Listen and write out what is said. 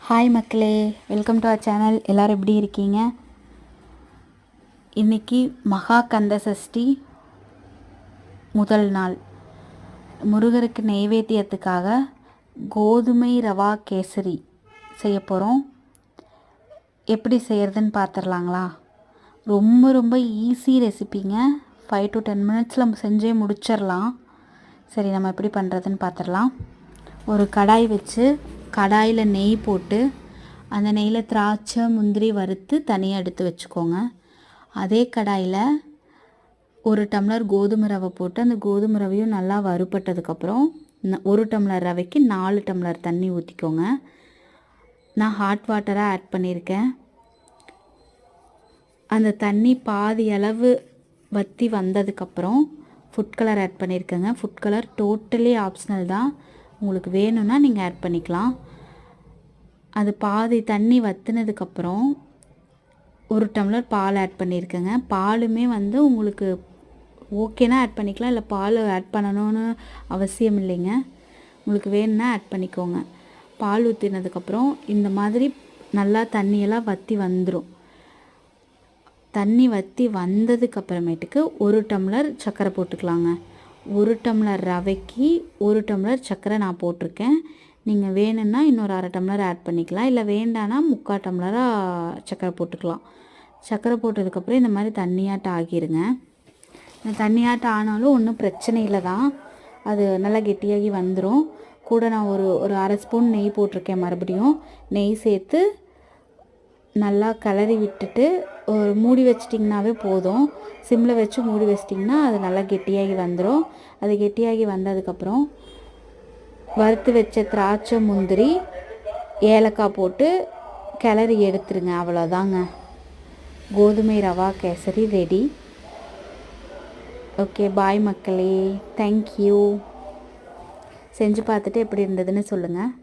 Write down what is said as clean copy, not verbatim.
Hi மக்களே, welcome to our channel. எல்லோரும் எப்படி இருக்கீங்க? இன்றைக்கி மகா கந்த சஷ்டி முதல் நாள். முருகருக்கு நெய்வேத்தியத்துக்காக கோதுமை ரவா கேசரி செய்ய போகிறோம். எப்படி செய்கிறதுன்னு பார்த்துடலாங்களா? ரொம்ப ரொம்ப ஈஸி ரெசிபிங்க. 5 to 10 மினிட்ஸில் நம்ம செஞ்சே முடிச்சிடலாம். சரி, நம்ம எப்படி பண்ணுறதுன்னு பார்த்துடலாம். ஒரு கடாய் வச்சு கடாயில் நெய் போட்டு அந்த நெய்யில் திராட்சை முந்திரி வறுத்து தனியாக எடுத்து வச்சுக்கோங்க. அதே கடாயில் 1 டம்ளர் கோதுமை ரவை போட்டு அந்த கோதுமை ரவையும் நல்லா வறுபட்டதுக்கப்புறம் 1 டம்ளர் ரவைக்கு 4 டம்ளர் தண்ணி ஊற்றிக்கோங்க. நான் ஹாட் வாட்டராக ஆட் பண்ணியிருக்கேன். அந்த தண்ணி பாதி அளவு வற்றி வந்ததுக்கப்புறம் ஃபுட் கலர் ஆட் பண்ணியிருக்கேங்க. ஃபுட் கலர் டோட்டலி ஆப்ஷனல் தான், உங்களுக்கு வேணும்னா நீங்கள் ஆட் பண்ணிக்கலாம். அது பாதி தண்ணி வற்றினதுக்கப்புறம் 1 டம்ளர் பால் ஆட் பண்ணியிருக்கேங்க. பாலுமே உங்களுக்கு ஓகேனா ஆட் பண்ணிக்கலாம், இல்லை பால் ஆட் பண்ணணும்னு அவசியம் இல்லைங்க. உங்களுக்கு வேணும்னா ஆட் பண்ணிக்கோங்க. பால் ஊற்றினதுக்கப்புறம் இந்த மாதிரி நல்லா தண்ணியெல்லாம் வற்றி வந்துடும். தண்ணி வற்றி வந்ததுக்கப்புறமேட்டுக்கு 1 டம்ளர் சர்க்கரை போட்டுக்கலாங்க. 1 டம்ளர் ரவைக்கு 1 டம்ளர் சர்க்கரை நான் போட்டிருக்கேன். நீங்கள் வேணும்னா இன்னொரு 1/2 டம்ளர் ஆட் பண்ணிக்கலாம், இல்லை வேண்டானா 3/4 டம்ளராக சர்க்கரை போட்டுக்கலாம். சர்க்கரை போட்டதுக்கப்புறம் இந்த மாதிரி தண்ணியாட்டம் ஆகிருங்க. இந்த தண்ணியாட்டம் ஆனாலும் ஒன்றும் பிரச்சனை இல்லை தான், அது நல்லா கெட்டியாகி வந்துடும். கூட நான் ஒரு 1/2 ஸ்பூன் நெய் போட்டிருக்கேன். மறுபடியும் நெய் சேர்த்து நல்லா கிளறி விட்டுட்டு ஒரு மூடி வச்சிட்டிங்கனாவே போதும். சிம்மில் வச்சு மூடி வச்சிட்டிங்கன்னா அது நல்லா கெட்டியாகி வந்துடும். அது கெட்டியாகி வந்ததுக்கப்புறம் வறுத்து வச்ச திராட்சை முந்திரி ஏலக்காய் போட்டு கிளறி எடுத்துருங்க. அவ்வளோதாங்க, கோதுமை ரவா கேசரி ரெடி. ஓகே, பாய் மக்களே, தேங்க்யூ. செஞ்சு பார்த்துட்டு எப்படி இருந்ததுன்னு சொல்லுங்கள்.